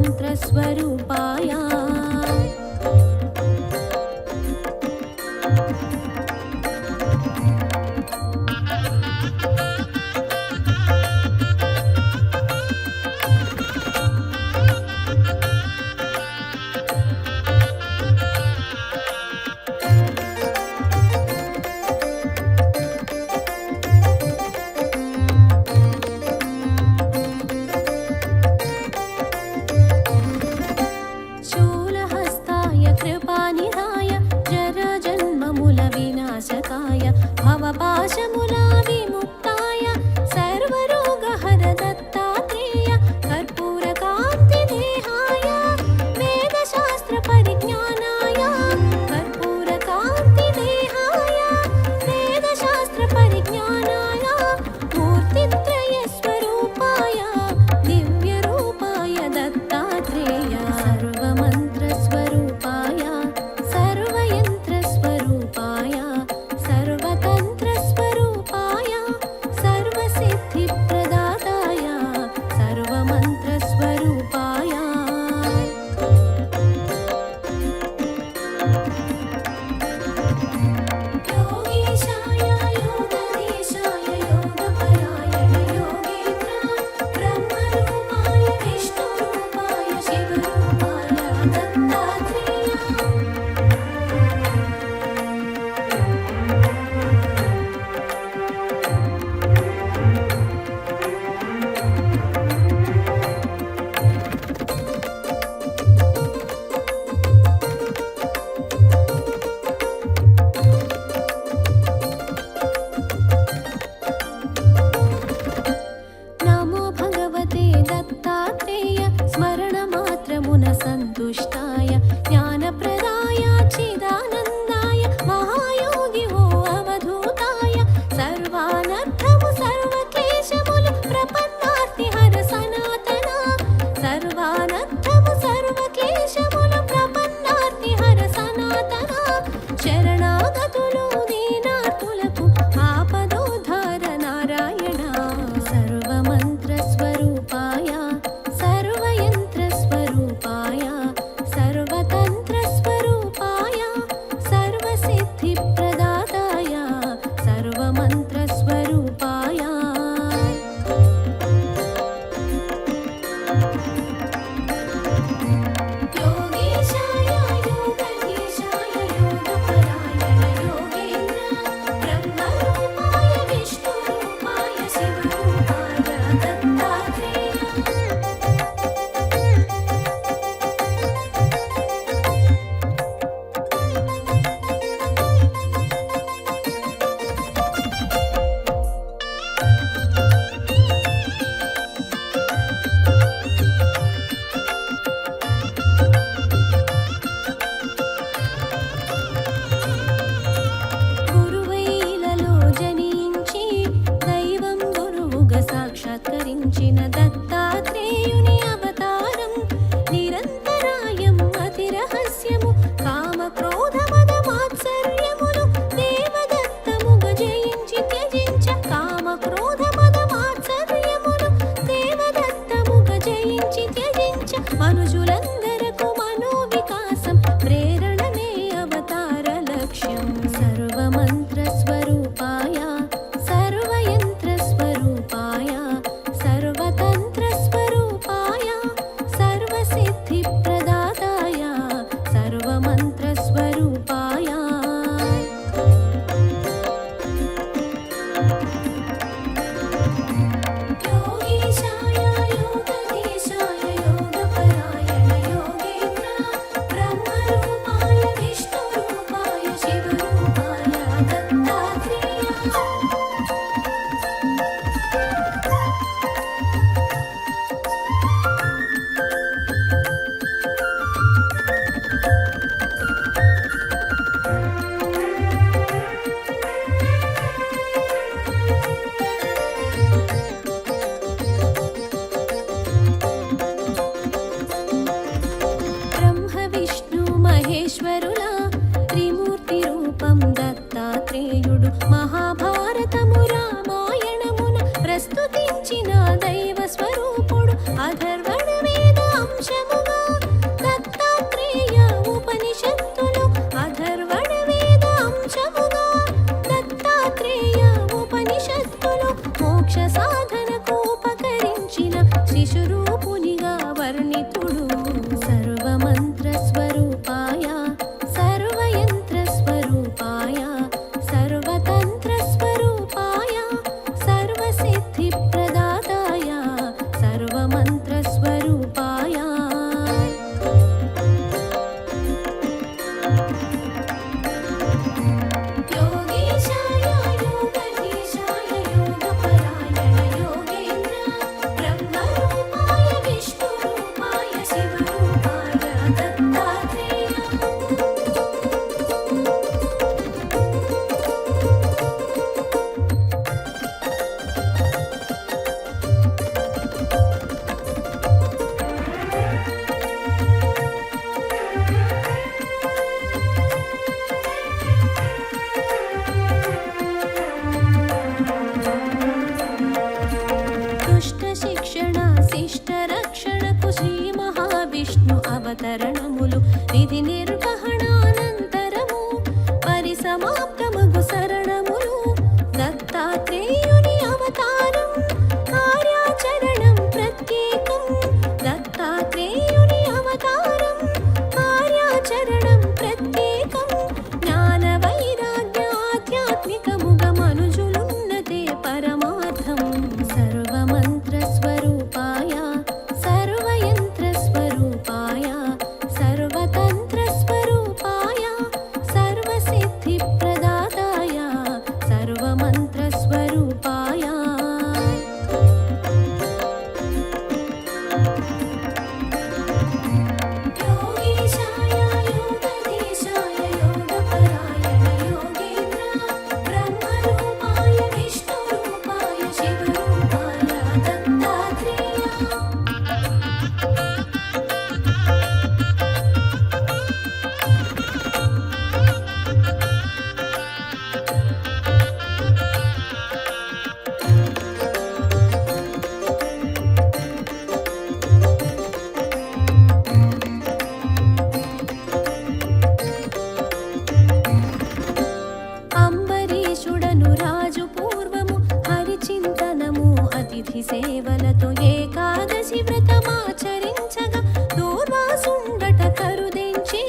सर्वमन्त्रस्वरूपाय कृपानिधाय जरजन्ममूलविनाशकाय भवपाशमूलविमुक्ताय सर्वरोगहर दत्तात्रेय कर्पूरकान्तिदेहाय वेदशास्त्रपरिज्ञानाय कर्पूरकान्तिदेहाय वेदशास्त्रपरिज्ञानाय मूर्तित्रयस्वरूपाय दिव्यरूपाय दत्तात्रेय सर्वमन्त्रस्वरूपाय सर्वयन्त्रस्वरूपाय सर्वतन्त्रस्वरूपाय सर्वसिद्धिप्रदाताय सर्वमन्त्रस्वरूपाय योगेशाय योगधीशाय योगपरायण योगेन्द्र ब्रह्मरूपाय विष्णुरूपाय शिवरूपाय दत्तात्रेय नमो भगवते दत्तात्रेय स्मरणमात्रमुन सन्तुष्टाय ज्ञानप्रदाय चिदानन्दाय महायोगी वो अवधूताय सर्वानर्थमु सर्वक्लेशमुल प्रपन्नार्तिहर सनातना सर्वानर्थमु सर्वक्लेशमुल प्रपन्नार्तिहर सनातना शरणागतुलु दीनार्तुలకు ఆపదోద్ధార నారాయణ सर्वमन्त्रस्वरूपाय सर्वयन्त्रस्वरूपाय सर्वतन्त्रस्वरूपाय सर्वसिद्धिप्रदाताय सर्वमन्त्रस्वरूपाय योगेशाय योगधीशाय योगपरायण योगेन्द्र ब्रह्मरूपाय विष्णुरूपाय शिवरूपाय दत्तात्रेय గురువైలలో జనించి దైవం గురువుగా సాక్షాత్కరించిన దత్తాత్రేయుని అవతారం నిరంతరాయం అతి రహస్యము కామ క్రోధ మద మాత్సర్యములు దేవదత్తముగా జయించి త్యజించ కామ క్రోధ మద మాత్సర్యములు దేవదత్తముగా జయించి త్యజించ మనుషులందరకు మనోవికాసం ప్రేరణమే అవతార లక్ష్యం सर्वमन्त्रस्वरूपाय सर्वयन्त्रस्वरूपाय सर्वतन्त्रस्वरूपाय सर्वसिद्धिप्रदाताय सर्वमन्त्रस्वरूपाय योगेशाय योगधीशाय योगपरायण योगेन्द्र ब्रह्मरूपाय विष्णुरूपाय शिवरूपाय दत्तात्रेय ब्रह्म विष्णु महेश्वरुला त्रिमूर्ति रूपं दत्तात्रेयुडु महाभारतमु रामायणमुन प्रस्तुतिंచిన దైవ స్వరూపుడు అధర్వణ వేద అంశము విష్ణు అవతరణములు విధి నిర్వహణానంతరము పరిసమాప్తమగు శరణములు దత్తాత్రేయుని అవతారం కార్యాచరణం ప్రత్యేకం దత్తాత్రేయుని అవతారం కార్యాచరణం ప్రత్యేకం జ్ఞాన వైరాగ్య ఆధ్యాత్మికముగ మనుజులున్నదే పరమార్థం సర్వమంత్ర స్వరూపాయ సర్వయంత్ర స్వరూపాయ సర్వతంత్ర స్వరూపాయ సర్వసిద్ధి ప్రదాతాయ సర్వమంత్ర స్వరూపాయ योगीशाय योगधीशाय योगपरायण योगेन्द्र ब्रह्मरूपाय विष्णुरूपाय शिवरूपाय दत्तात्रेय అంబరీషుడను రాజు పూర్వము హరిచింతనము అతిథి సేవలతో ఏకాదశి వ్రతమాచరించగా దూర్వాసుండట కరుదించి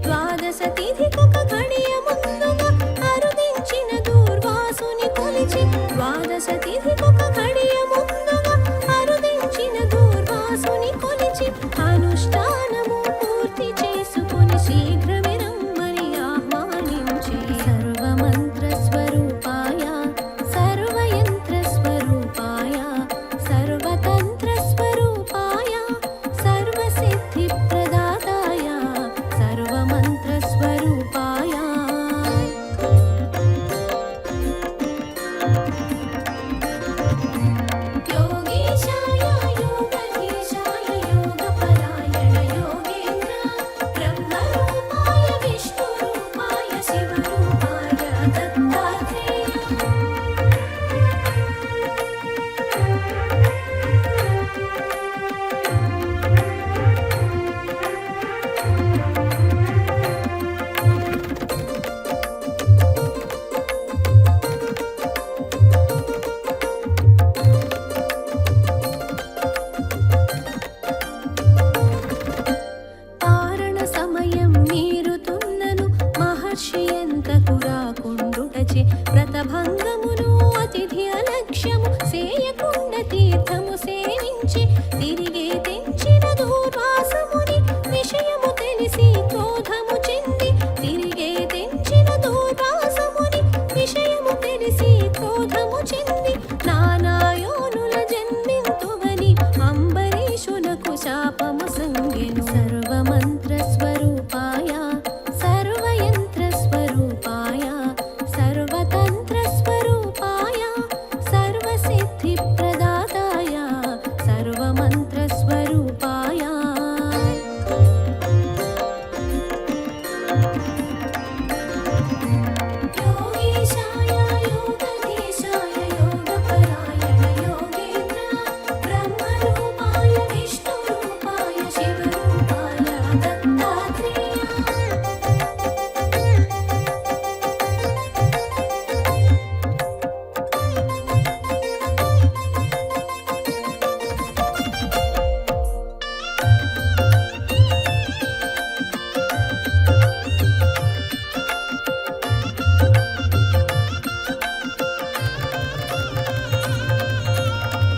ద్వాదశ తిథికొక ఘడియ ముందుగా అరుదించిన దూర్వాసుని కొలిచి ద్వాదశ తిథికొక ఘడియ ముందుగా అరుదించిన దూర్వాసుని కొలిచి అనుష్ఠానము పూర్తి చేసుకుని శీఘ్రమే రమ్మని ఆహ్వానించి సర్వమంత్ర స్వరూపాయ సర్వయంత్ర స్వరూపాయ సర్వతంత్ర స్వరూపాయ సర్వసిద్ధి ప్రదాతాయ సర్వమంత్ర స్వరూపాయ योगीशाय योगधीशाय योगपरायण योगेन्द्र ब्रह्मरूपाय विष्णुरूपाय शिवरूपाय दत्तात्रेय పారణ సమయం మీరుతున్నను మహర్షి ఎంతకు రాకుండుటచే వ్రతభంగమును అతిథి అలక్ష్యము సేయకుండ తీర్థము సేవించి తిరిగే తెంచిన దూర్వాసముని విషయము తెలిసి క్రోధము చెంది తిరిగే తెంచిన దూర్వాసముని విషయము తెలిసి క్రోధము చెంది నానాయోనుల జన్మింతువని అంబరీషునకు శాపము సంగెను సర్వమంత్ర స్వరూపాయ సర్వయంత్ర స్వరూపాయ సర్వతంత్ర స్వరూపాయ సర్వసిద్ధి ప్రదాతాయ సర్వమంత్ర స్వరూపాయ योगीशाय योगधीशाय योगपरायण योगेन्द्र ब्रह्मरूपाय विष्णुरूपाय शिवरूपाय दत्तात्रेय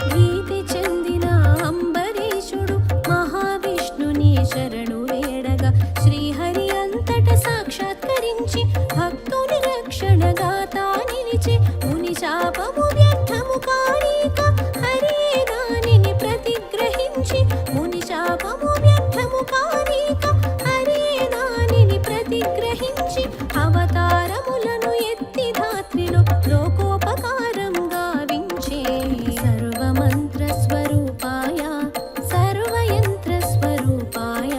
భీతి చెందిన అంబరీషుడు మహావిష్ణుని శరణు వేడగా శ్రీహరి అంతట సాక్షాత్కరించి భక్తుని రక్షణగా తా నిలిచి ముని శాపము వ్యర్థము కానీక హరియే దానిని ప్రతిగ్రహించి ముని శాపము వ్యర్థము కానీక హరియే దానిని ప్రతిగ్రహించి అవతారములను ఎత్తి ధాత్రిలో లోకోపకారం గావించే సర్వమంత్ర స్వరూపాయ సర్వయంత్ర స్వరూపాయ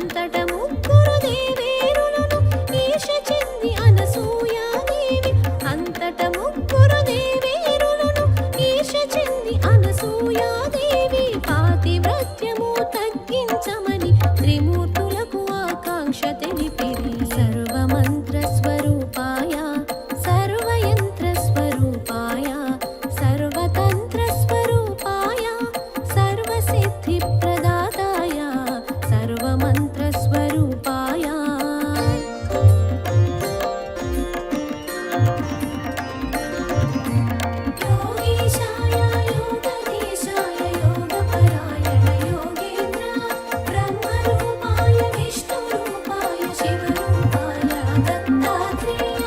అంతట ముగ్గురు దేవేరులను ఈశ చెంది అనసూయాదేవి అంతట ముగ్గురు దేవేరులను ఈశ చెంది అనసూయాదేవి పాతివ్రత్యము తగ్గించమని త్రిమూర్తులకు ఆకాంక్ష తెలిపిరి సర్వమంత్ర స్వరూపాయ సర్వయంత్ర స్వరూపాయ సర్వతంత్ర స్వరూపాయ సర్వసిద్ధి ప్రదాతాయ సర్వమంత్ర స్వరూపాయ योगीशाय योगधीशाय योगपरायण योगेन्द्र ब्रह्मरूपाय विष्णुरूपाय शिवरूपाय दत्तात्रेय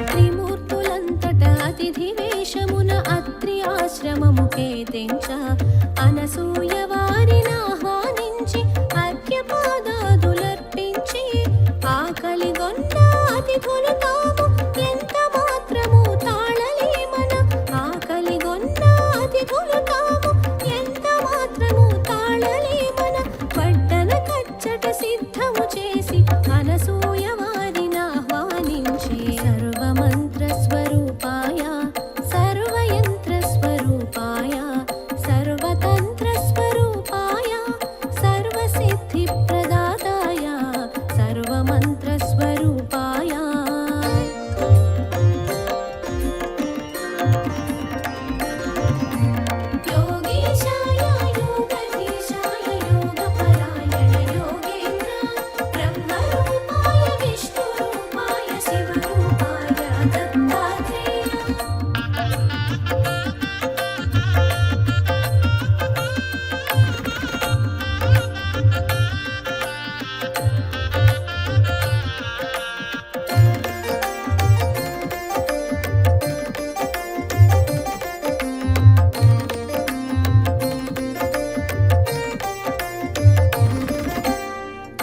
త్రిమూర్తులంతట అతిథి వేషమున అత్రి ఆశ్రమముకే తెంచ అనసూయ వారిని ఆహ్వానించి అర్ఘ్యపాదాదులర్పించి ఆకలిగొన్న అతిథులు తాము ఎంత మాత్రము తాళలేమన ఆకలిగొన్న అతిథులు తాము ఎంత మాత్రము తాళలేమన పట్టణ కచ్చట సిద్ధము చేసి అనసూయ వారిని ఆహ్వానించి సర్వమంత్ర స్వరూపాయ సర్వయంత్ర స్వరూపాయ సర్వతంత్ర స్వరూపాయ సర్వసిద్ధి ప్రదాతాయ సర్వమంత్ర స్వరూపాయ योगीशाय योगधीशाय योगपरायण योगेन्द्र ब्रह्मरूपाय विष्णुरूपाय शिवरूपाय दत्तात्रेय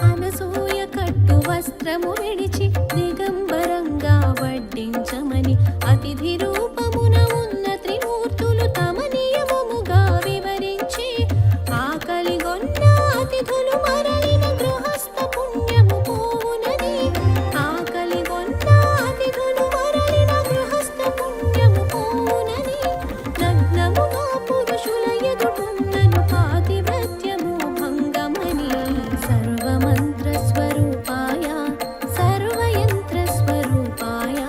అనసూయ కట్టు వస్త్రము విడిచి దిగంబరంగా వడ్డించమని అతిథి రూపమున ఉన్న త్రిమూర్తులు తమ నియమముగా వివరించి ఆకలిగొన్న అతిథులు మరలిన గృహస్థ పుణ్యము పోవునని ఆకలిగొన్న అతిథులు మరలిన గృహస్థ పుణ్యము పోవునని నగ్నముగా పురుషుల ఎదుటున్నను పాతివ్రత్యము భంగమని సర్వమంత్ర స్వరూపాయ సర్వయంత్ర స్వరూపాయ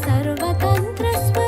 సర్వతంత్ర స్వరూపాయ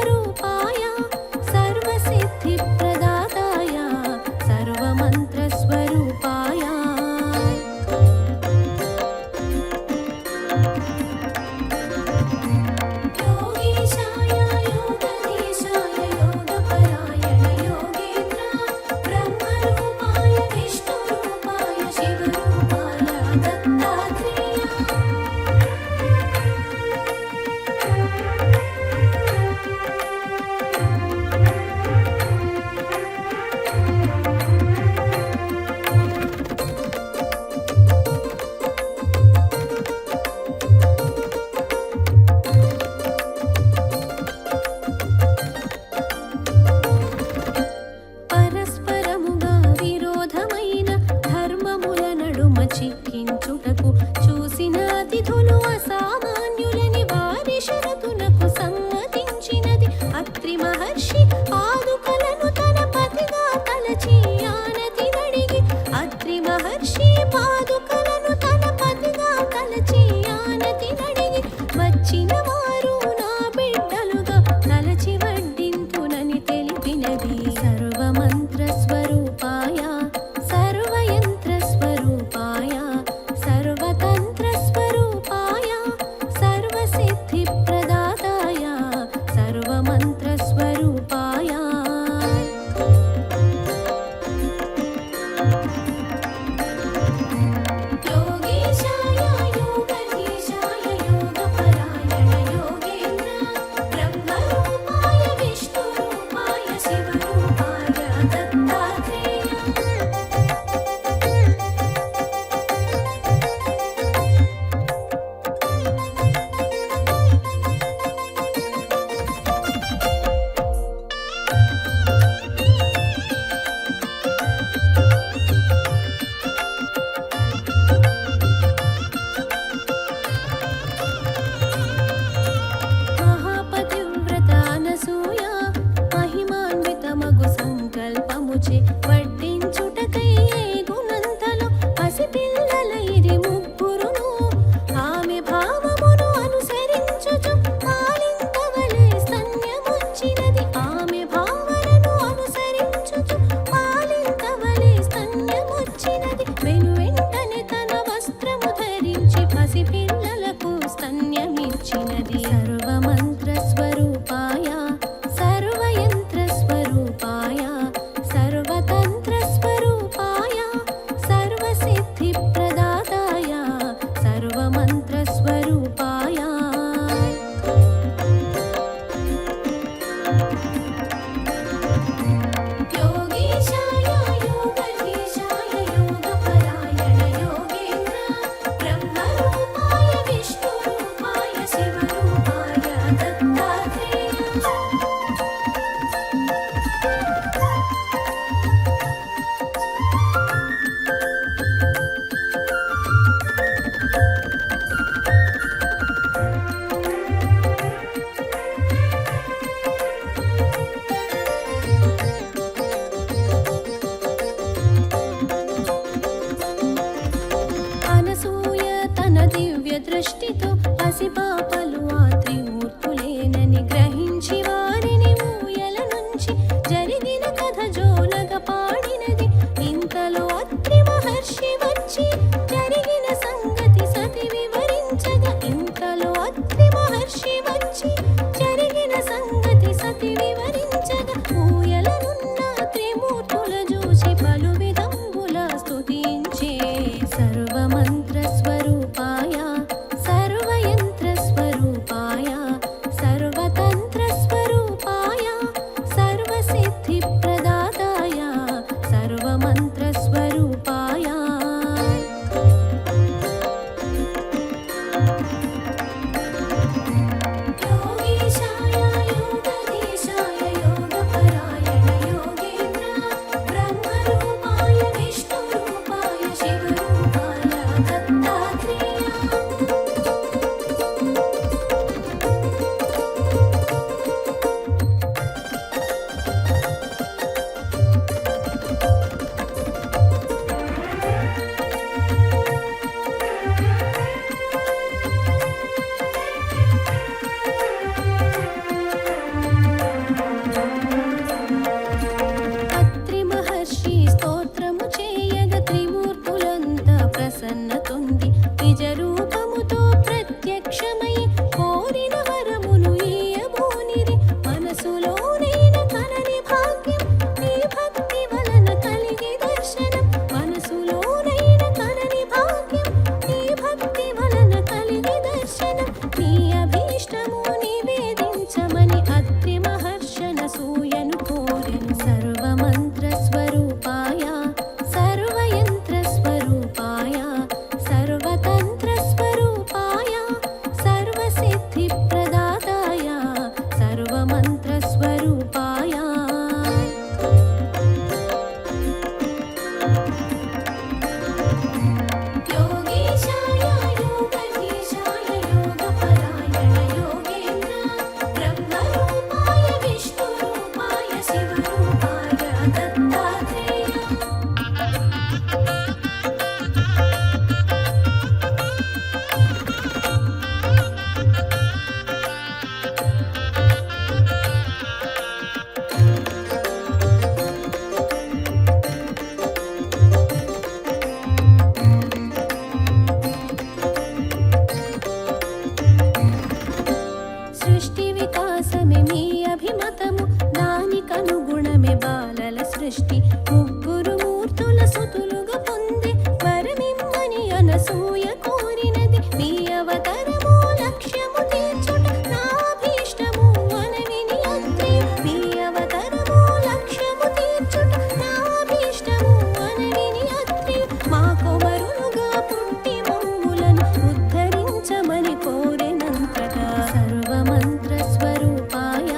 సృష్టి వికాసమే మీ అభిమతము, దానికనుగుణమే బాలల సృష్టి. ముగ్గురు మూర్తుల సుతులుగా పొంది వరమిమ్మని అనసూయ కోరినది, మీ అవతరము లక్ష్యము తీర్చుట నాభీష్టము మనవిని అత్రి. మీ అవతరము లక్ష్యము తీర్చుట నాభీష్టము మనవిని అత్రి. మా కొమరులుగా పుట్టి మమ్ములను ఉద్ధరించమని కోరెనంతగా. సర్వమంత్ర స్వరూపాయ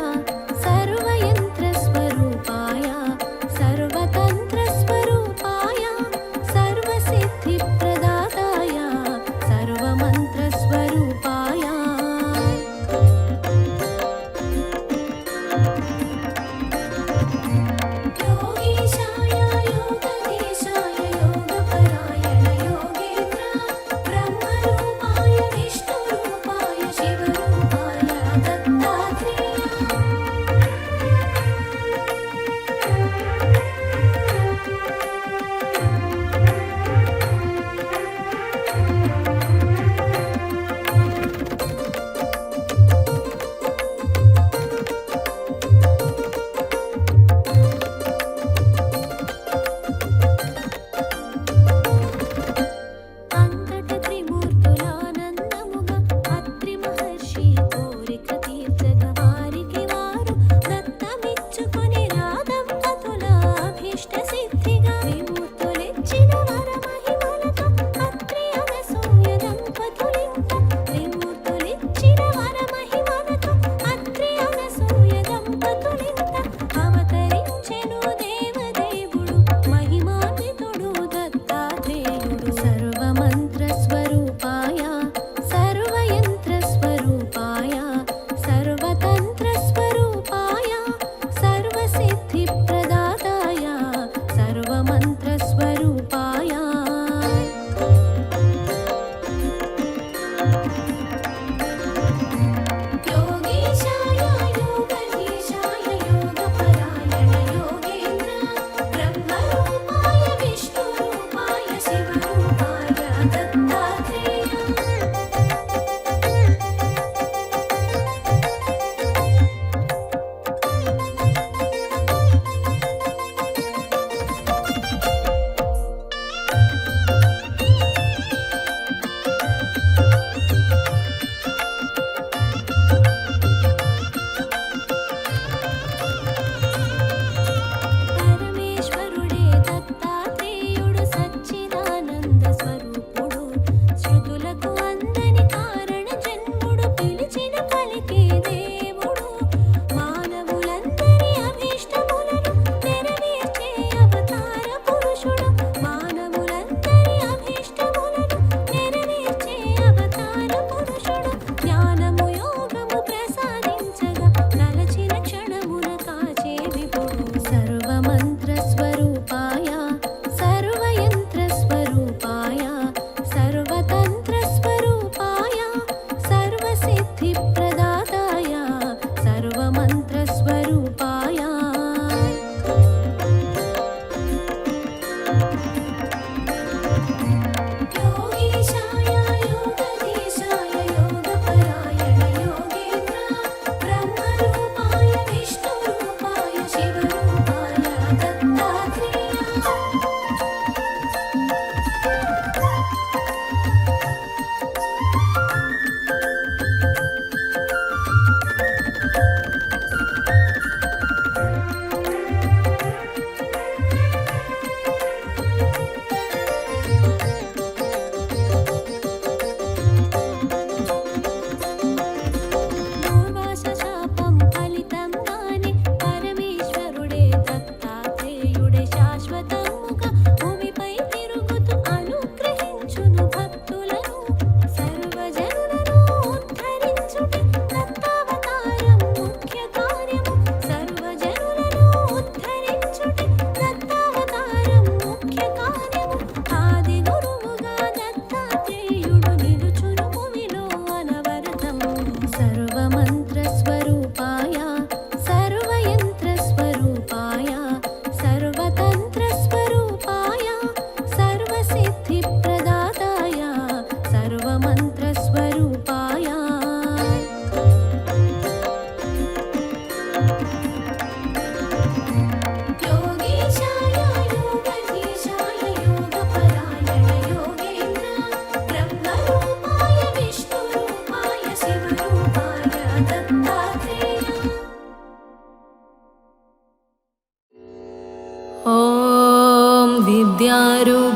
సర్వయంత్ర స్వరూపాయ సర్వతంత్ర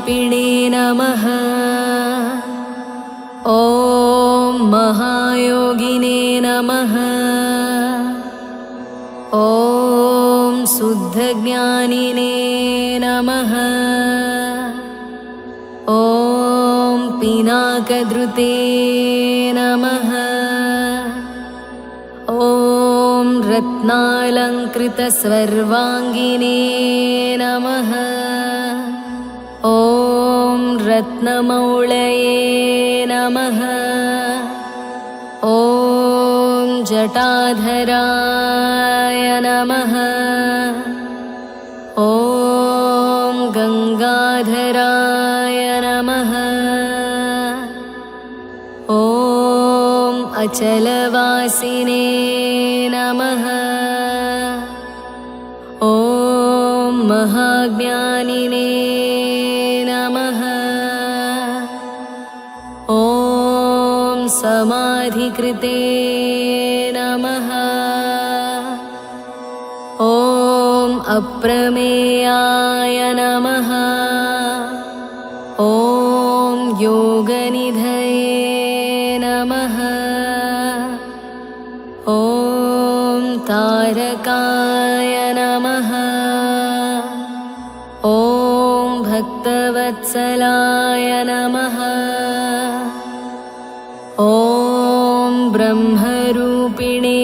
रूपिणे नमः। ॐ महायोगिने नमः। ॐ शुद्धज्ञानिने नमः। ॐ पिनाकधृते नमः। ॐ रत्नालङ्कृतस्वर्वाङ्गिने नमः। ॐ रत्नमौळये नमः। ॐ जटाधराय नमः। ॐ गङ्गाधराय नमः। ॐ अचलवासिने नमः। ॐ महाज्ञानिने नमः। ॐ समाधिकृते नमः। ॐ अप्रमेयाय नमः। ॐ योगनिधये नमः। ॐ तारकाय नमः। ॐ भक्तवत्सलाय नमः। ॐ ब्रह्मरूपिणे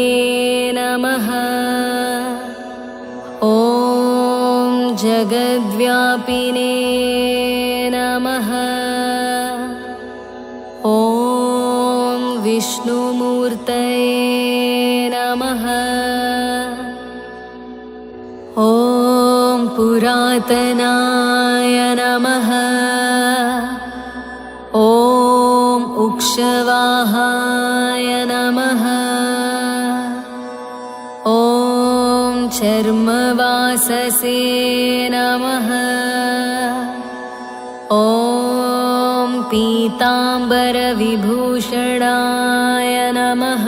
नमः। ॐ जगद्व्यापिने नमः। ॐ विष्णुमूर्तये नमः। ॐ पुरातनाय नमः। ॐ उक्षवाहाय नमः। ॐ चर्मवाससे नमः। ॐ पीताम्बरविभूषणाय नमः।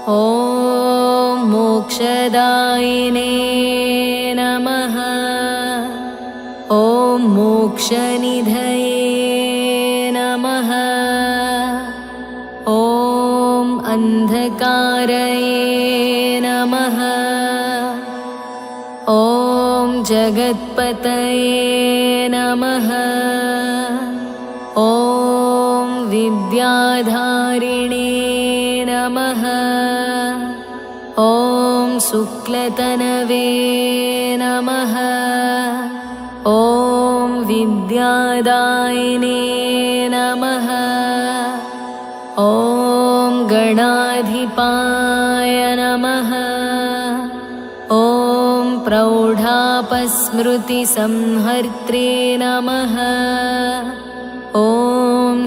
ॐ मोक्षदायिने नमः। ॐ मोक्षनिधये नमः। ॐ अन्धकारये नमः। ॐ जगत्पतये नमः। ॐ विद्याधारिणे नमः। ॐ शुक्लतनवे नमः। ॐ विद्यादायिने नमः। ॐ गणाधिपाय नमः। ॐ प्रौढापस्मृतिसंहर्त्रे नमः। ॐ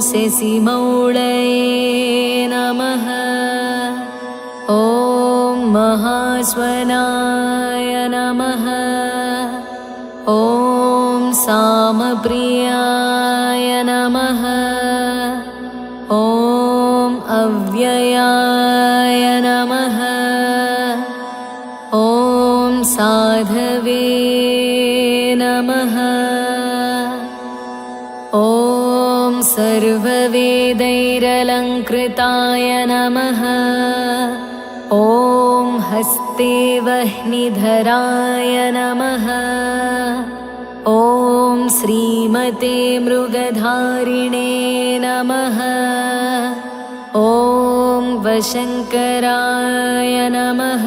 शशिमौळये नमः। ॐ महास्वनाय नमः। ॐ सामप्रियाय नमः। ॐ अव्ययाय नमः। ॐ साधवे नमः। ॐ सर्ववेदैरलङ्कृताय नमः। ॐ हस्ते वह्निधराय नमः। ॐ श्रीमते मृगधारिणे नमः। ॐ वशङ्कराय नमः।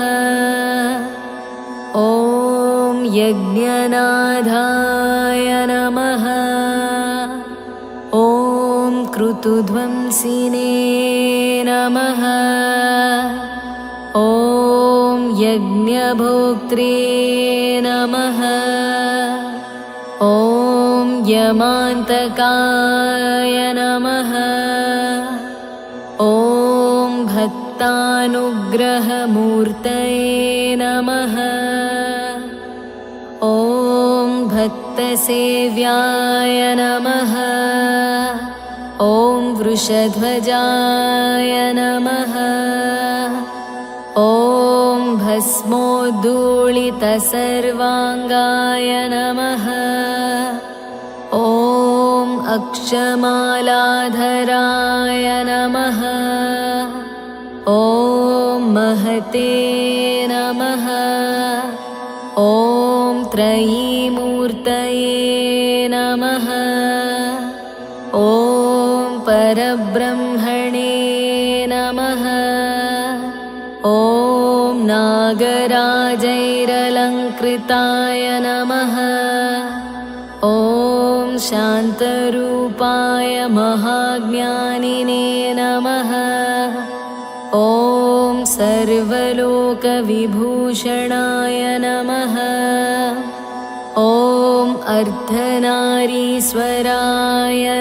ॐ यज्ञनाथाय नमः। ॐ क्रतुध्वंसिने नमः। ॐ यज्ञभोक्त्रे नमः। ॐ यमान्तकाय नमः। ॐ भक्तानुग्रहमूर्तये नमः। ॐ भक्तसेव्याय नमः। ॐ वृषध्वजाय नमः। ॐ भस्मोद्धूलितसर्वाङ्गाय नमः। अक्षमालाधराय नमः। ॐ महते नमः। ॐ त्रयीमूर्तये नमः। ॐ परब्रह्मणे नमः। ॐ नागराजैरलङ्कृताय नमः। ॐ शान्तरूपाय महाज्ञानिने नमः। ॐ सर्वलोकविभूषणाय नमः। ॐ अर्धनारीश्वराय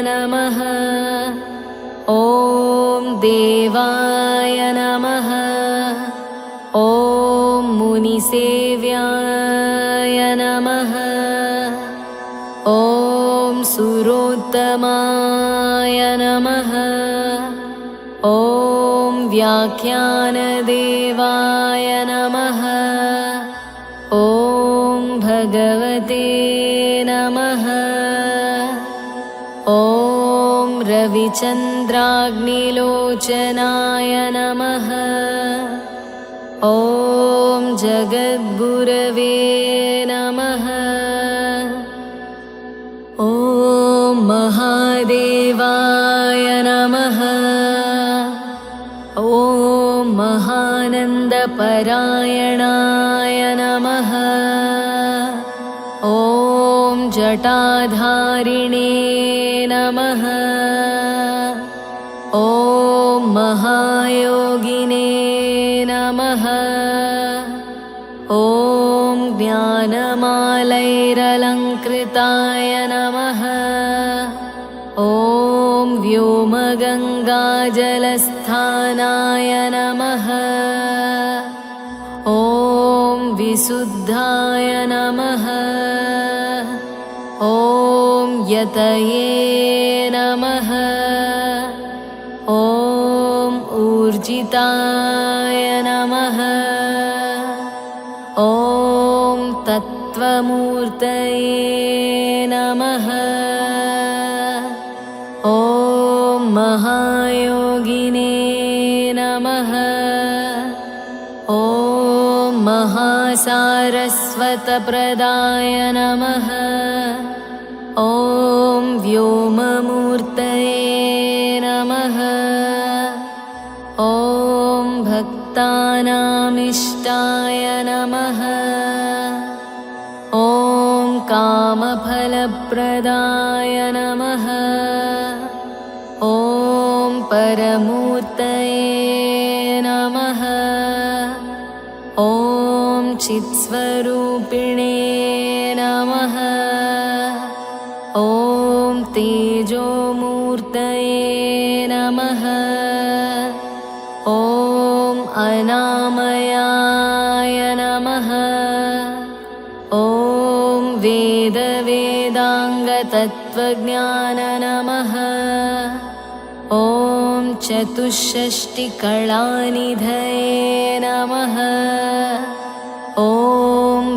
नमः। ॐ देवाय नमः। ॐ मुनिसेव्याय नमः। ॐ सुरोत्तमाय नमः। ॐ व्याख्यानदेवाय नमः। ॐ भगवते नमः। ॐ रविचन्द्राग्निलोचनाय नमः। ॐ जगद्गुरवे नमः। ॐ महादेवाय नमः। ॐ महानन्दपरायणाय नमः। ॐ जटाधारिणे नमः। ॐ महायोगिने नमः। ॐ ज्ञानमालैरलङ्कृताय नमः। ॐ व्योमगङ्गाजलस्थानाय नमः। ॐ विशुद्धाय नमः। ॐ यतये नमः। ॐ ऊर्जिताय नमः। ॐ तत्त्वमूर्तये नमः। ॐ महायोगिने नमः। ॐ महासारस्वतप्रदाय नमः। ॐ व्योममूर्तये नमः। ॐ भक्तानामिष्टाय नमः। ॐ कामफलप्रदाय नमः। ॐ परमूर्तये नमः। ॐ चित्स्वरूपिणे नमः। ॐ तेजोमूर्तये नमः। ॐ अनामयाय नमः। ॐ वेदवेदाङ्गतत्त्वज्ञान नमः। ॐ चतुष्षष्टिकलानिधये नमः। ॐ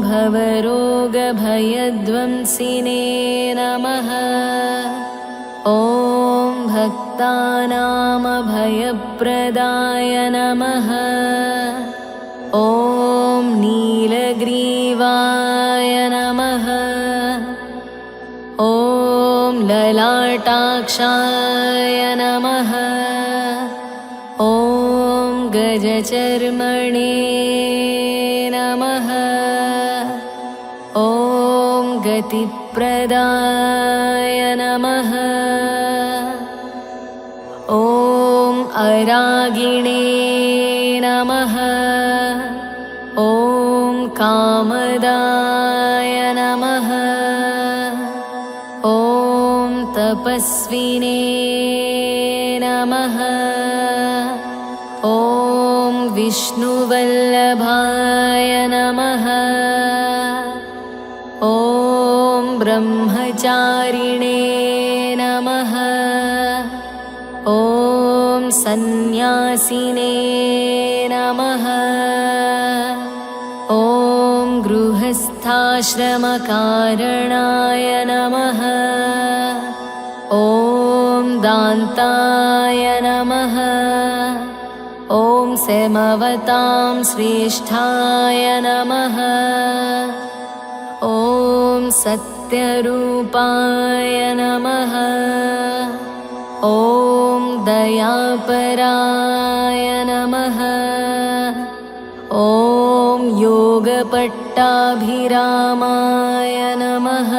भवरोगभयध्वंसिने नमः। ॐ भक्तानामभयप्रदाय नमः। ॐ नीलग्रीवाय नमः। ॐ ललाटाक्षाय नमः। ॐ गजचर्मणे नमः। ॐ गतिप्रदाय नमः। ॐ अरागिणे नमः। ॐ कामदाय नमः। ॐ तपस्विने नमः। ॐ विष्णुवल्लभाय नमः। ॐ ब्रह्मचारिणे नमः। ॐ सन्न्यासिने नमः। ॐ गृहस्थाश्रमकारणाय नमः। ॐ शान्ताय नमः। ॐ सेमवतां श्रेष्ठाय नमः। ॐ सत्यरूपाय नमः। ॐ दयापराय नमः। ॐ योगपट्टाभिरामाय नमः।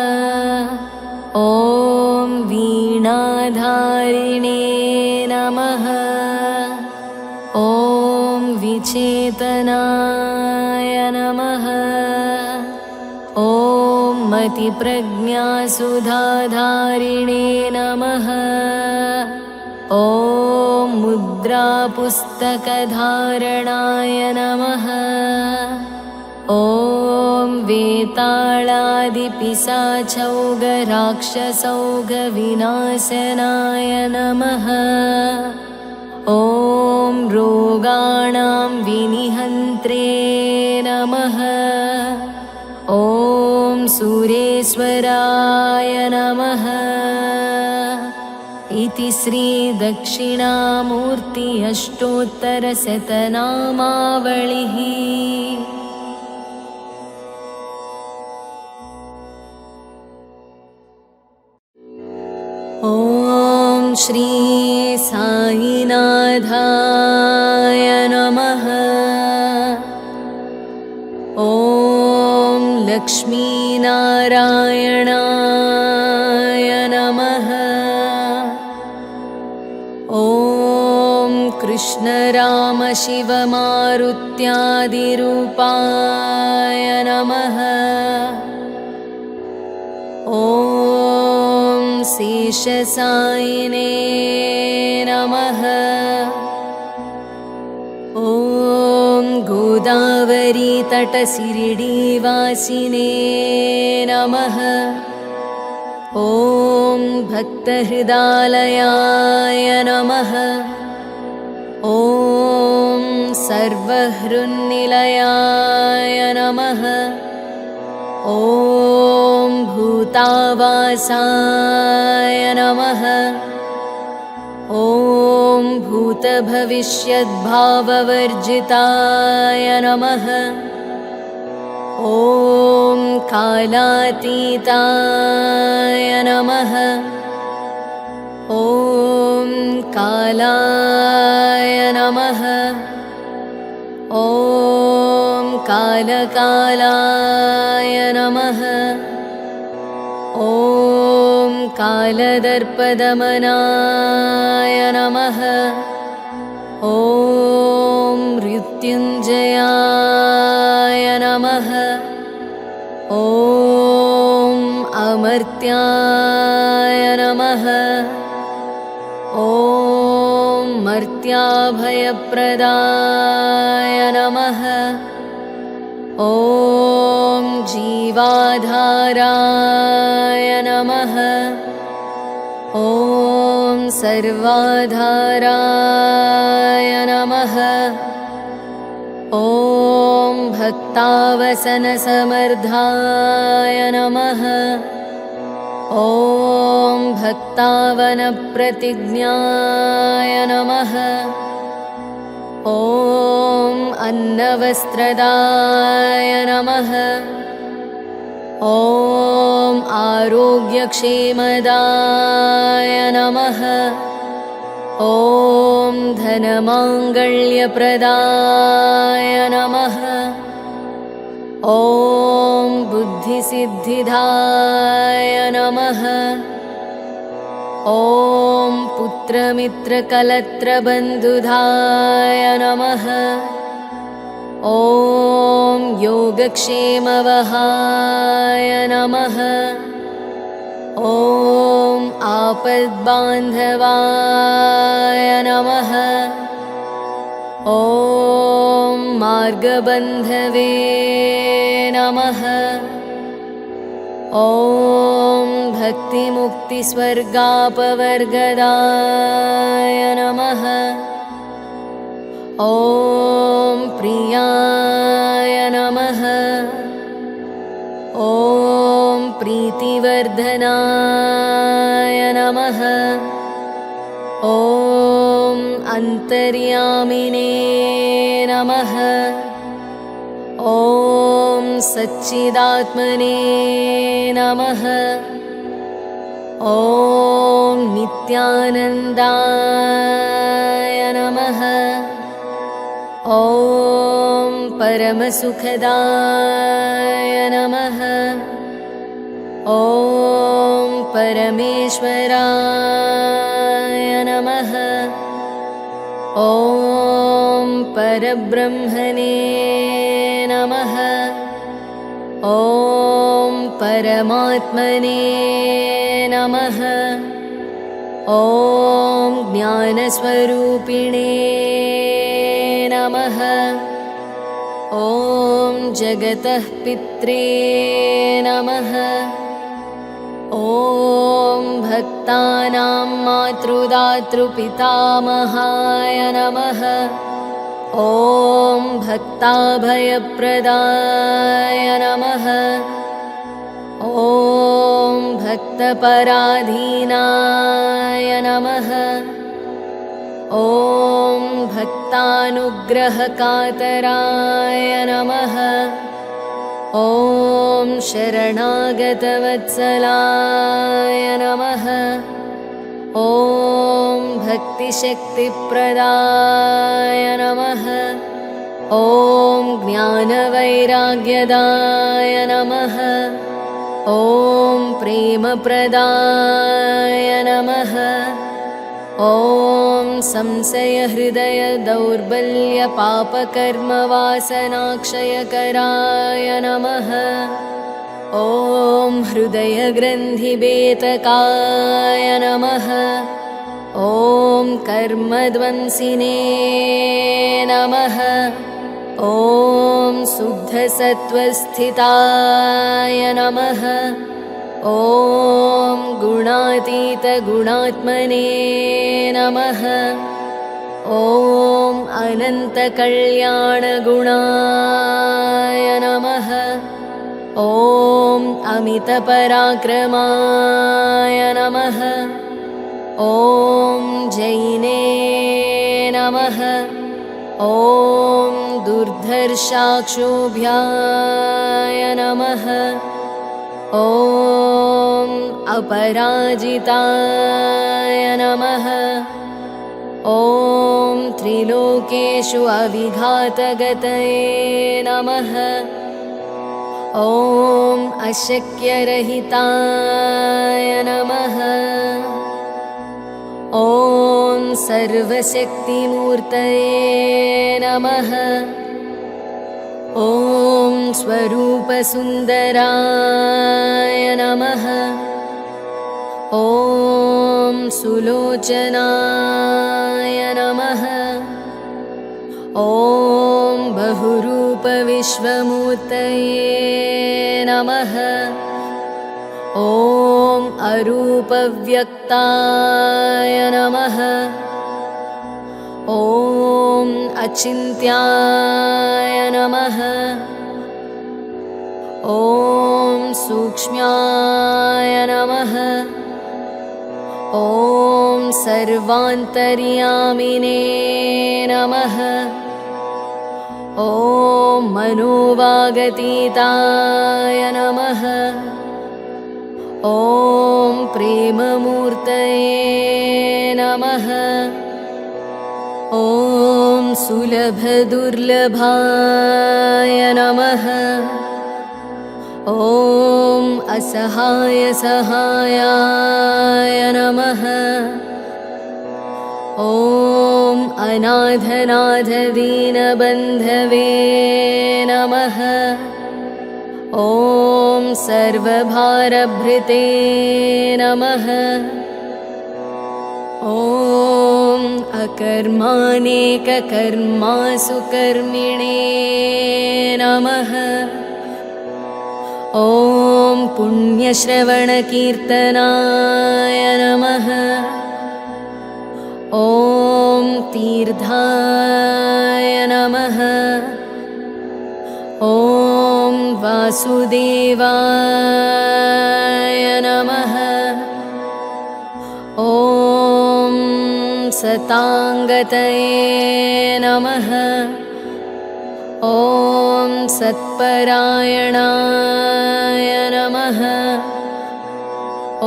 ॐ वीणाधारिणे नमः। ॐ विचेतनाय नमः। ॐ मतिप्रज्ञासुधाधारिणे नमः। ॐ मुद्रापुस्तकधारणाय नमः। ॐ वेताळादिपिशाचौघराक्षसौघविनाशनाय नमः। ॐ रोगाणां विनिहन्त्रे नमः। ॐ सुरेश्वराय नमः। इति श्रीदक्षिणामूर्ति अष्टोत्तरशतनामावलिः। ॐ श्री साईनाथाय नमः। ॐ लक्ष्मीनारायणाय नमः। ॐ कृष्णरामशिवमारुत्यादिरूपाय नमः। ॐ शेषसायिने नमः। ॐ गोदावरीतटशिरिडीवासिने नमः। ॐ भक्तहृदालयाय नमः। ॐ सर्वहृन्निलयाय नमः। ॐ भूतावासाय नमः। ॐ भूतभविष्यद्भाववर्जिताय नमः। ॐ कालातीताय नमः। ॐ कालाय नमः। ॐ कालकालाय नमः। ॐ कालदर्पदमनाय नमः। ॐ मृत्युञ्जयाय नमः। ॐ अमर्त्याय नमः। ॐ मर्त्याभयप्रदाय नमः। ॐ जीवाधाराय नमः। ॐ सर्वाधाराय नमः। ॐ भक्तावसनसमर्धाय नमः। ॐ भक्तावनप्रतिज्ञाय नमः। ॐ अन्नवस्त्रदाय नमः। ॐ आरोग्यक्षेमदाय नमः। ॐ धनमाङ्गल्यप्रदाय नमः। ॐ बुद्धिसिद्धिदाय नमः। ॐ पुत्रमित्रकलत्रबन्धुदाय नमः। ॐ योगक्षेमवहाय नमः। ॐ आपद्बान्धवाय नमः। ॐ मार्गबन्धवे नमः। ॐ भक्तिमुक्तिस्वर्गापवर्गदाय नमः। ॐ प्रियाय नमः। ॐ प्रीतिवर्धनाय नमः। ॐ अन्तर्यामिने नमः। ॐ सच्चिदात्मने नमः। ॐ नित्यानन्दाय नमः। ॐ परमसुखदाय नमः। ॐ परमेश्वराय नमः। ॐ परब्रह्मणे नमः। ॐ परमात्मने नमः। ॐ ज्ञानस्वरूपिणे नमः। ॐ जगतः पित्रे नमः। ॐ भक्तानां मातृदातृपितामहाय नमः। ॐ भक्ताभयप्रदाय नमः। ॐ भक्तपराधीनाय नमः। ॐ भक्तानुग्रहकातराय नमः। ॐ शरणागतवत्सलाय नमः। ॐ भक्तिशक्तिप्रदाय नमः। ॐ ज्ञानवैराग्यदाय नमः। ॐ प्रेमप्रदाय नमः। ॐ संशयहृदयदौर्बल्यपापकर्मवासनाक्षयकराय नमः। ॐ हृदयग्रन्थिवेतकाय नमः। ॐ कर्मध्वंसिने नमः। ॐ शुद्धसत्त्वस्थिताय नमः। ॐ गुणातीतगुणात्मने नमः। ॐ अनन्तकल्याणगुणाय नमः। ॐ अमितपराक्रमाय नमः। ॐ जैने नमः। ॐ दुर्धर्षाक्षोभ्याय नमः। ॐ अपराजिताय नमः। ॐ त्रिलोकेषु अविघातगतये नमः। ॐ अशक्यरहिताय नमः। ॐ सर्वशक्तिमूर्तये नमः। ॐ स्वरूपसुन्दराय नमः। ॐ सुलोचनाय नमः। ॐ बहुरूपविश्वमूर्तये नमः। ॐ अरूपव्यक्ताय नमः। ॐ अचिन्त्याय नमः। ॐ सूक्ष्म्याय नमः। ॐ सर्वान्तर्यामिने नमः। ॐ मनोवागतीताय नमः। ॐ प्रेममूर्तये नमः। ॐ सुलभदुर्लभाय नमः। ॐ असहायसहायाय नमः। ॐ अनाथनाथदीनबन्धवे नमः। ॐ सर्वभारभृते नमः। ॐ अकर्मानेककर्मासु कर्मिणे नमः। ॐ पुण्यश्रवणकीर्तनाय नमः। ॐ तीर्थाय नमः। ॐ वासुदेवाय नमः। ॐ सताङ्गतये नमः। ॐ सत्परायणाय नमः।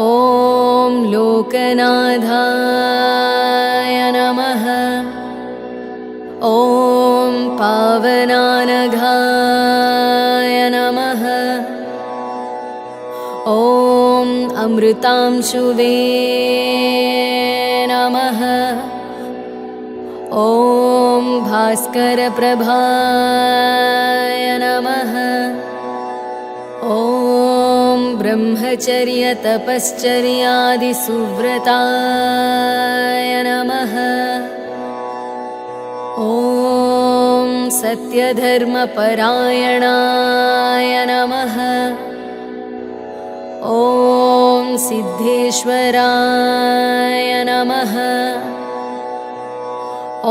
ॐ लोकनाथाय नमः। ॐ पावनानघाय नमः। ॐ अमृतांशुवे नमः। ॐ भास्करप्रभाय नमः। ॐ ब्रह्मचर्यतपश्चर्यादिसुव्रताय नमः। ॐ सत्यधर्मपरायणाय नमः। ॐ सिद्धेश्वराय नमः।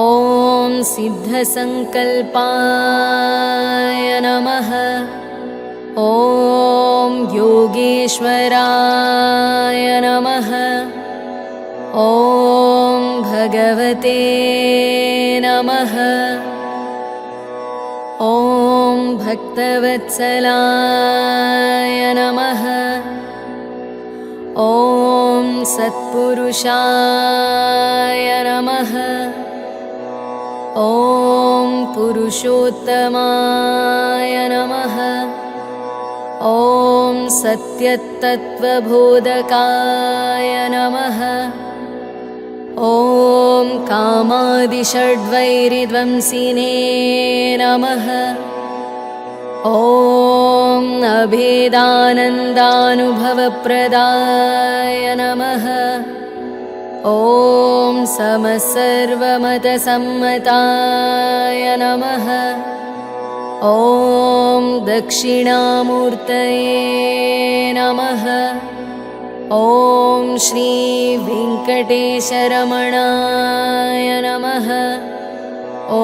ॐ सिद्धसङ्कल्पाय नमः। ॐ योगेश्वराय नमः। ॐ भगवते नमः। ॐ भक्तवत्सलाय नमः। ॐ सत्पुरुषाय नमः। ॐ पुरुषोत्तमाय नमः। ॐ सत्यतत्त्वबोधकाय नमः। ॐ कामादिषड्वैरिध्वंसिने नमः। ॐ अभेदानन्दानुभवप्रदाय नमः। ॐ समसर्वमतसम्मताय नमः। ॐ दक्षिणामूर्तये नमः। ॐ श्रीवेङ्कटेशरमणाय नमः। ॐ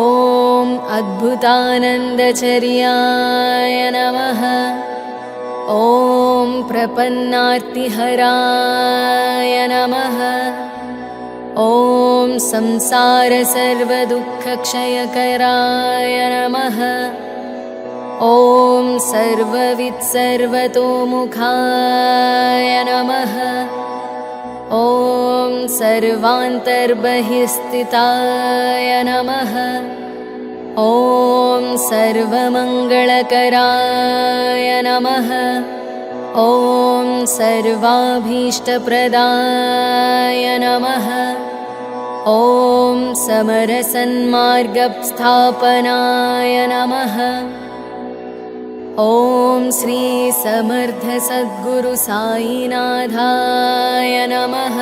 अद्भुतानन्दचर्याय नमः। ॐ प्रपन्नार्तिहराय नमः। ॐ संसारसर्वदुःखक्षयकराय नमः। ॐ सर्ववित्सर्वतोमुखाय नमः। ॐ सर्वान्तर्बहिस्थिताय नमः। ॐ सर्वमङ्गलकराय नमः। ॐ सर्वाभीष्टप्रदाय नमः। ॐ समरसन्मार्गस्थापनाय नमः। ॐ श्री समर्थ सद्गुरु साईनाथाय नमः।